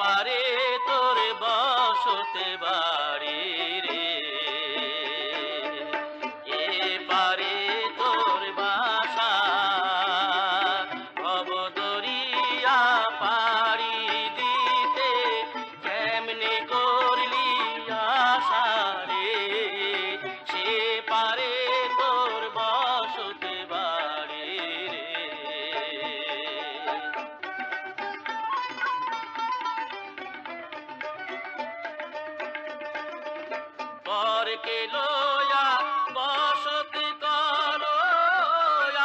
পারে তোর বসতে বাড়ি রে, এ পারে তোর বাসা। ভবদরিয়া পাড়ি দিতে কেমনে করলি আশা রে, সে পারে তোর বসতে বাড়ি রে। পরকে লয়া বসতি করো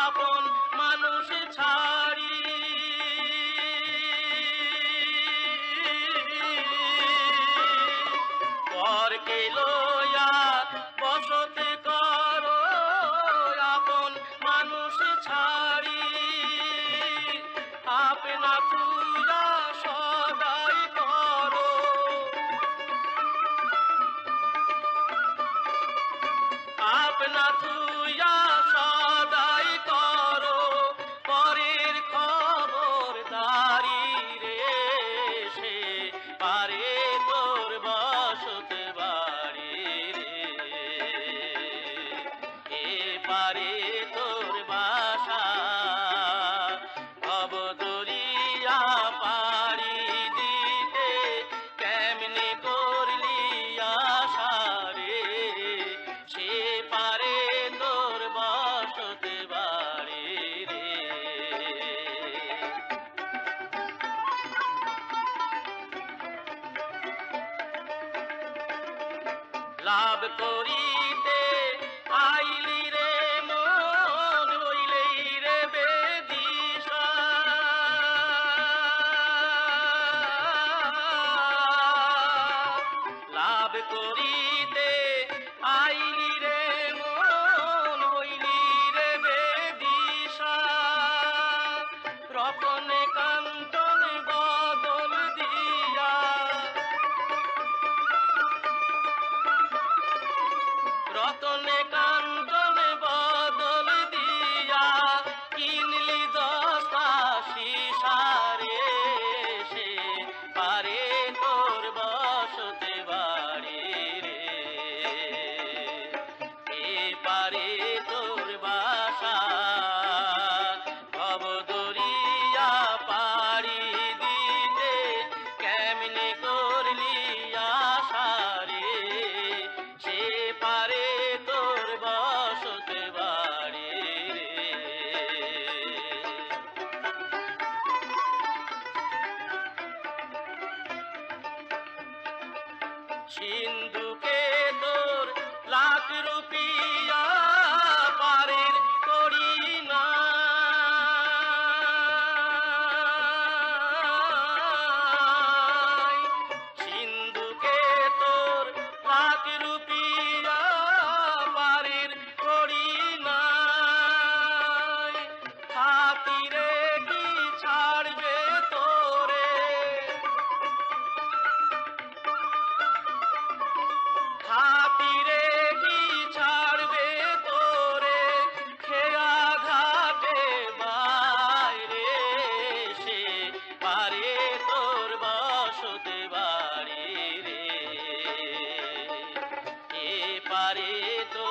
আপন মানুষ ছাড়ি, পরকে লয়া বসতি করো আপন মানুষ ছাড়ি। আপনা তুলা সদাই করো, আপনা তুইয়া সদাই করো পরের খবরদারি রে, সে পারে তোর বসতে বাড়ি রে, এ পারে তোর বাসা। ভবদরিয়া পাড়ি দিতে কেমনে করলি আশা রে, সে পারে তোর বসতে বাড়ি রে। লাভ করিতে আইলি রে মন হইলেই রে বেদিশা, লাভ করিতে আইলি রে মন হইলি রে বেদিশা। রতনে কান্তন বদল দিয়া, রতনে কান্তন বদল দিয়া কিনলি দশটা শিশা রে, সে পারে তোর বসতে বাড়ি রে, এ পারে তোর বাসা। ভবদরিয়া পাড়ি দিতে কেমনে করলি আশা রে, সে পারে তোর বসতে বাড়ি রে। সিন্ধুকে তোর লাখ রুপিয়া পারের করি না, সিন্ধুকে তোর লাখ রুপিয়া পারের করি না। খাতিরে কি ছাড়বে তোরে, খাতিরে কি ছাড়বে তোরে, খেয়া ঘাটে বাইরে, সে পারে তোর বসতে বাড়ি রে, এ পারে তোর